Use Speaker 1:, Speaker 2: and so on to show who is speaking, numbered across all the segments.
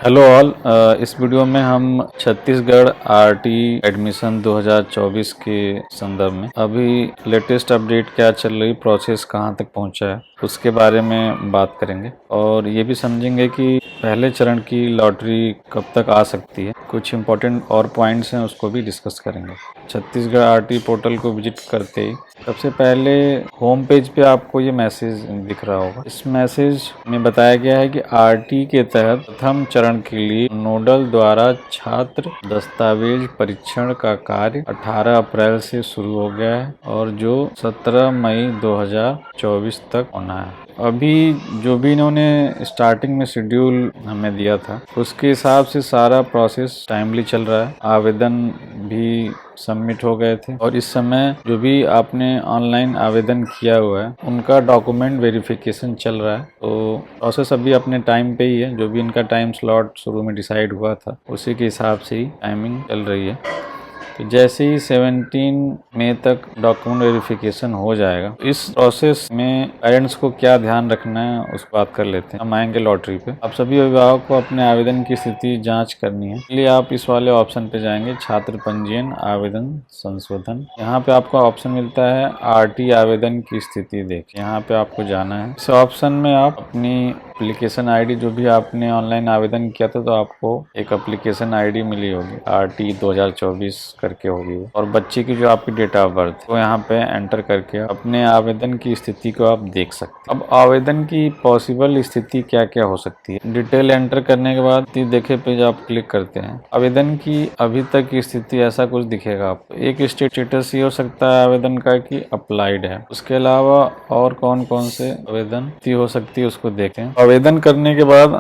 Speaker 1: Hello all. इस video में हम छत्तीसगढ़ आरटी एडमिशन 2024 के संदर्भ में अभी लेटेस्ट अपडेट क्या चल रही, प्रोसेस कहां तक पहुंचा है, उसके बारे में बात करेंगे और ये भी समझेंगे कि पहले चरण की लॉटरी कब तक आ सकती है। कुछ इंपॉर्टेंट और पॉइंट्स हैं, उसको भी डिस्कस करेंगे। छत्तीसगढ़ आरटी पोर्टल को विजिट करते ही सबसे पहले होम पेज पे आपको ये मैसेज दिख रहा होगा। इस मैसेज में बताया गया है कि आरटी के तहत प्रथम चरण के लिए नोडल द्वारा छात्र दस्तावेज परीक्षण का कार्य 18 अप्रैल से शुरू हो गया है और जो 17 मई 2024 तक होना है। अभी जो भी इन्होंने स्टार्टिंग में शेड्यूल हमें दिया था उसके हिसाब से सारा प्रोसेस टाइमली चल रहा है। आवेदन भी सबमिट हो गए थे और इस समय जो भी आपने ऑनलाइन आवेदन किया हुआ है उनका डॉक्यूमेंट वेरिफिकेशन चल रहा है। तो प्रोसेस अभी अपने टाइम पे ही है। जो भी इनका टाइम स्लॉट शुरू में डिसाइड हुआ था उसी के हिसाब से ही टाइमिंग चल रही है। तो जैसे ही 17 मई तक डॉक्यूमेंट वेरिफिकेशन हो जाएगा, इस प्रोसेस में पेरेंट्स को क्या ध्यान रखना है उस बात कर लेते हैं। हम आएंगे लॉटरी पे। अब सभी अभिभावक को अपने आवेदन की स्थिति जांच करनी है, इसलिए आप इस वाले ऑप्शन पे जाएंगे, छात्र पंजीयन आवेदन संशोधन। यहाँ पे आपको ऑप्शन मिलता है आरटी आवेदन की स्थिति देख। यहाँ पे आपको जाना है। इस ऑप्शन में आप अपनी एप्लीकेशन आईडी, जो भी आपने ऑनलाइन आवेदन किया था तो आपको एक एप्लीकेशन आईडी मिली होगी, आरटी 2024 करके होगी, और बच्चे की जो आपकी डेट ऑफ बर्थ वो यहाँ पे एंटर करके अपने आवेदन की स्थिति को आप देख सकते हैं। अब आवेदन की पॉसिबल स्थिति क्या क्या हो सकती है, डिटेल एंटर करने के बाद देखे पेज आप क्लिक करते हैं। आवेदन की अभी तक की स्थिति ऐसा कुछ दिखेगा आपको। एक स्टेटस ये हो सकता है आवेदन का कि अप्लाइड है। उसके अलावा और कौन कौन से आवेदन हो सकती है उसको देखें। आवेदन करने के बाद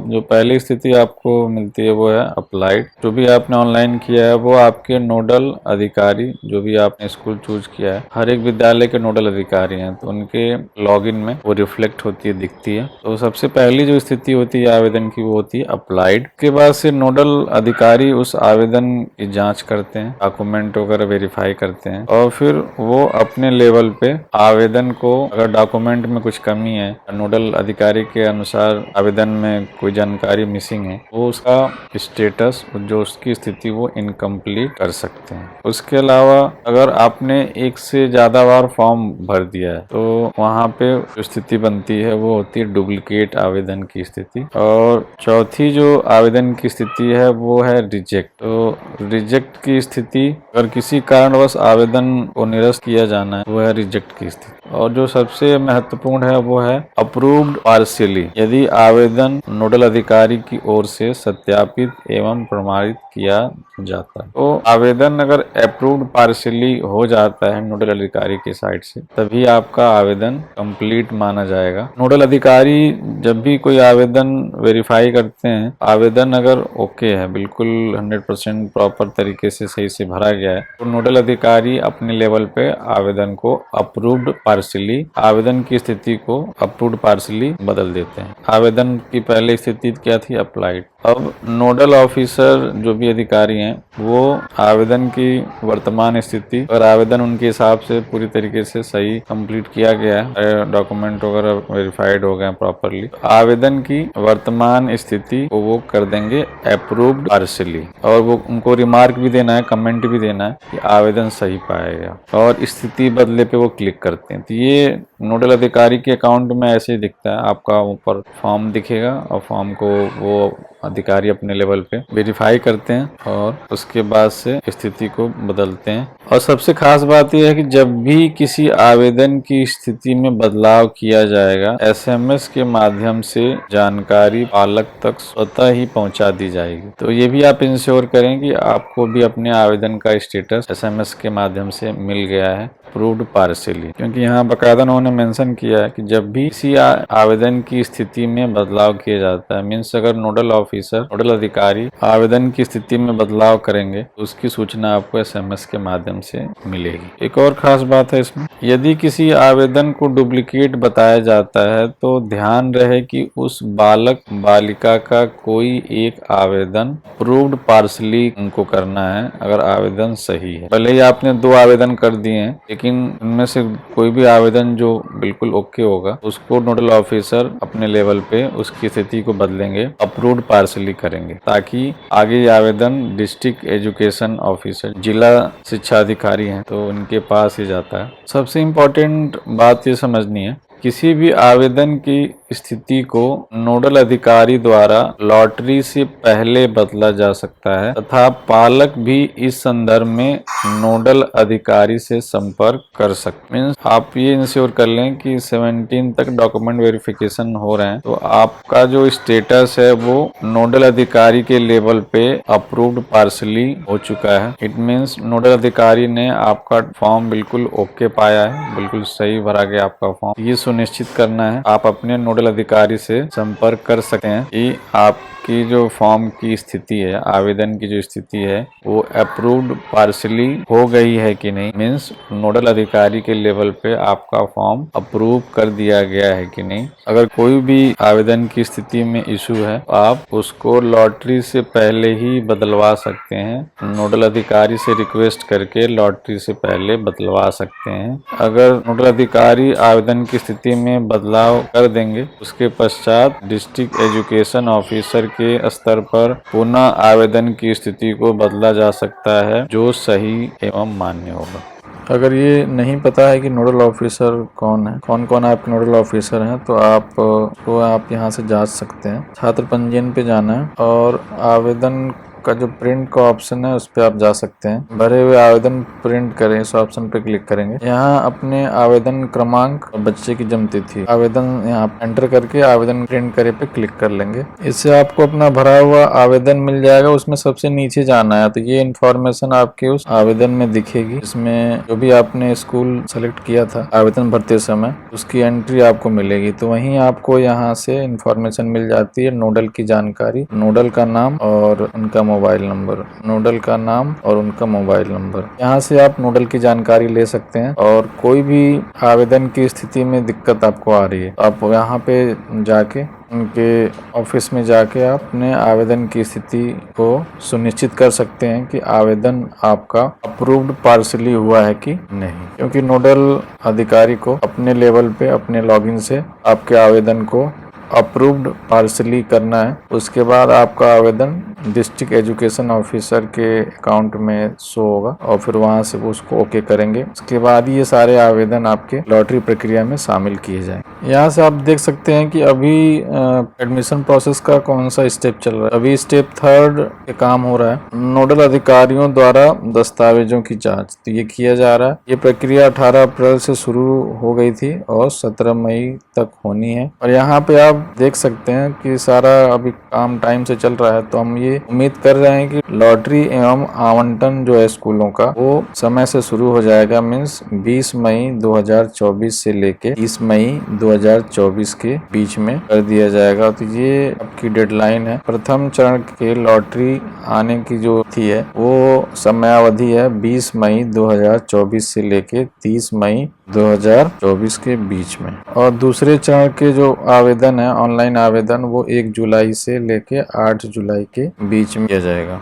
Speaker 1: जो पहली स्थिति आपको मिलती है वो है अप्लाइड। जो भी आपने ऑनलाइन किया है वो आपके नोडल अधिकारी, जो भी आपने स्कूल चूज किया है, हर एक विद्यालय के नोडल अधिकारी हैं, तो उनके लॉगिन में वो रिफ्लेक्ट होती है, दिखती है। तो सबसे पहली जो स्थिति होती है आवेदन की वो होती है अप्लाइड। के बाद से नोडल अधिकारी उस आवेदन की जांच करते हैं, डॉक्यूमेंट वगैरह वेरीफाई करते हैं और फिर वो अपने लेवल पे आवेदन को, अगर डॉक्यूमेंट में कुछ कमी है, नोडल अधिकारी के अनुसार आवेदन में कोई जानकारी मिसिंग है, वो उसका स्टेटस, जो उसकी स्थिति, वो इनकम्प्लीट कर सकते हैं। उसके अलावा अगर आपने एक से ज्यादा बार फॉर्म भर दिया है तो वहाँ पे जो स्थिति बनती है वो होती है डुप्लीकेट आवेदन की स्थिति। और चौथी जो आवेदन की स्थिति है वो है रिजेक्ट। तो रिजेक्ट की स्थिति, अगर किसी कारणवश आवेदन को निरस्त किया जाना है, वो है रिजेक्ट की स्थिति। और जो सबसे महत्वपूर्ण है वो है अप्रूव्ड पार्शियली, यदि आवेदन नोडल अधिकारी की ओर से सत्यापित एवं प्रमाणित किया जाता है। तो आवेदन अगर अप्रूव्ड पार्शियली हो जाता है नोडल अधिकारी की साइड से, तभी आपका आवेदन कंप्लीट माना जाएगा। नोडल अधिकारी जब भी कोई आवेदन वेरीफाई करते हैं, आवेदन अगर ओके है, बिल्कुल 100% प्रॉपर तरीके से सही से भरा गया है, तो नोडल अधिकारी अपने लेवल पे आवेदन को अप्रूव्ड पार्शियली, आवेदन की स्थिति को अप्रूव्ड पार्शियली बदल देते हैं। आवेदन की पहले स्थिति क्या थी, अप्लाइड। अब नोडल ऑफिसर जो भी अधिकारी हैं वो आवेदन की वर्तमान स्थिति, अगर आवेदन उनके हिसाब से पूरी तरीके से सही कंप्लीट किया गया है, डॉक्यूमेंट वगैरह वेरीफाइड हो गए प्रॉपरली, आवेदन की वर्तमान स्थिति को वो कर देंगे अप्रूव्ड पार्शियली। और वो उनको रिमार्क भी देना है, कमेंट भी देना है कि आवेदन सही पाया गया, और स्थिति बदले पे वो क्लिक करते हैं। तो ये नोडल अधिकारी के अकाउंट में ऐसे ही दिखता है। आपका ऊपर फॉर्म दिखेगा और फॉर्म को वो अधिकारी अपने लेवल पे वेरीफाई करते हैं और उसके बाद से स्थिति को बदलते हैं। और सबसे खास बात यह है कि जब भी किसी आवेदन की स्थिति में बदलाव किया जाएगा, एसएमएस के माध्यम से जानकारी पालक तक स्वतः ही पहुंचा दी जाएगी। तो ये भी आप इंश्योर करें कि आपको भी अपने आवेदन का स्टेटस एसएमएस के माध्यम से मिल गया है अप्रूव्ड पार्शियली, क्योंकि यहाँ बकायदा उन्होंने मेंशन किया है कि जब भी किसी आवेदन की स्थिति में बदलाव किया जाता है, मीन्स अगर नोडल ऑफिसर, नोडल अधिकारी आवेदन की स्थिति में बदलाव करेंगे तो उसकी सूचना आपको एसएमएस के माध्यम से मिलेगी। एक और खास बात है इसमें, यदि किसी आवेदन को डुप्लीकेट बताया जाता है तो ध्यान रहे कि उस बालक बालिका का कोई एक आवेदन अप्रूव्ड पार्शियली उनको करना है, अगर आवेदन सही है। भले ही आपने 2 आवेदन कर दिए हैं, लेकिन उनमें से कोई भी आवेदन जो बिल्कुल ओके होगा उसको नोडल ऑफिसर अपने लेवल पे उसकी स्थिति को बदलेंगे अप्रूव्ड पार्सली करेंगे, ताकि आगे ये आवेदन डिस्ट्रिक्ट एजुकेशन ऑफिसर, जिला शिक्षा अधिकारी हैं, तो उनके पास ही जाता है। सबसे इम्पोर्टेंट बात ये समझनी है, किसी भी आवेदन की स्थिति को नोडल अधिकारी द्वारा लॉटरी से पहले बदला जा सकता है तथा पालक भी इस संदर्भ में नोडल अधिकारी से संपर्क कर सकते हैं। आप ये इंश्योर कर लें कि 17 तक डॉक्यूमेंट वेरिफिकेशन हो रहे हैं, तो आपका जो स्टेटस है वो नोडल अधिकारी के लेवल पे अप्रूव्ड पार्सली हो चुका है। इट मीन्स नोडल अधिकारी ने आपका फॉर्म बिल्कुल ओके पाया है, बिल्कुल सही भरा गया आपका फॉर्म। ये सुनिश्चित करना है, आप अपने नोडल अधिकारी से संपर्क कर सकते हैं कि आपकी जो फॉर्म की स्थिति है, आवेदन की जो स्थिति है, वो अप्रूव्ड पार्सली हो गई है कि नहीं। मीन्स नोडल अधिकारी के लेवल पे आपका फॉर्म अप्रूव कर दिया गया है कि नहीं। अगर कोई भी आवेदन की स्थिति में इशू है, आप उसको लॉटरी से पहले ही बदलवा सकते हैं। नोडल अधिकारी से रिक्वेस्ट करके लॉटरी से पहले बदलवा सकते हैं। अगर नोडल अधिकारी आवेदन की स्थिति में बदलाव कर देंगे, उसके पश्चात डिस्ट्रिक्ट एजुकेशन ऑफिसर के स्तर पर पुनः आवेदन की स्थिति को बदला जा सकता है, जो सही एवं मान्य होगा। अगर ये नहीं पता है कि नोडल ऑफिसर कौन है, कौन कौन आपके नोडल ऑफिसर हैं, तो आप यहाँ से जांच सकते हैं। छात्र पंजीयन पे जाना है और आवेदन का जो प्रिंट का ऑप्शन है उस पर आप जा सकते हैं। भरे हुए आवेदन प्रिंट करें, इस ऑप्शन पे क्लिक करेंगे। यहाँ अपने आवेदन क्रमांक और बच्चे की जन्म तिथि आवेदन यहाँ एंटर करके आवेदन प्रिंट करे पे क्लिक कर लेंगे। इससे आपको अपना भरा हुआ आवेदन मिल जाएगा। उसमें सबसे नीचे जाना है, तो ये इन्फॉर्मेशन आपके उस आवेदन में दिखेगी। इसमें जो भी आपने स्कूल सेलेक्ट किया था आवेदन भरते समय, उसकी एंट्री आपको मिलेगी। तो वहीं आपको यहाँ से इन्फॉर्मेशन मिल जाती है, नोडल की जानकारी, नोडल का नाम और उनका मोबाइल नंबर, नोडल का नाम और उनका मोबाइल नंबर। यहाँ से आप नोडल की जानकारी ले सकते हैं। और कोई भी आवेदन की स्थिति में दिक्कत आपको आ रही है, आप यहाँ पे जाके उनके ऑफिस में जाके आप अपने आवेदन की स्थिति को सुनिश्चित कर सकते हैं कि आवेदन आपका अप्रूव्ड पार्सली हुआ है कि नहीं। क्योंकि नोडल अधिकारी को अपने लेवल पे अपने लॉगिन से आपके आवेदन को अप्रूव्ड पार्सली करना है। उसके बाद आपका आवेदन डिस्ट्रिक्ट एजुकेशन ऑफिसर के अकाउंट में शो होगा और फिर वहां से वो उसको ओके करेंगे। उसके बाद ये सारे आवेदन आपके लॉटरी प्रक्रिया में शामिल किए जाएंगे। यहाँ से आप देख सकते हैं कि अभी एडमिशन प्रोसेस का कौन सा स्टेप चल रहा है। अभी स्टेप 3 पे काम हो रहा है, नोडल अधिकारियों द्वारा दस्तावेजों की जाँच। तो ये किया जा रहा है। ये प्रक्रिया 18 अप्रैल से शुरू हो गई थी और 17 मई तक होनी है। और यहाँ पे आप देख सकते हैं कि सारा अभी काम टाइम से चल रहा है। तो हम ये उम्मीद कर रहे हैं कि लॉटरी एवं आवंटन जो है स्कूलों का, वो समय से शुरू हो जाएगा। मीन्स 20 मई 2024 से लेके 30 मई 2024 के बीच में कर दिया जाएगा। तो ये आपकी डेडलाइन है। प्रथम चरण के लॉटरी आने की जो थी है वो समयावधि है 20 मई 2024 से लेके 30 मई 2024 के बीच में। और दूसरे चरण के जो आवेदन है, ऑनलाइन आवेदन, वो 1 जुलाई से लेके 8 जुलाई के बीच में किया जाएगा।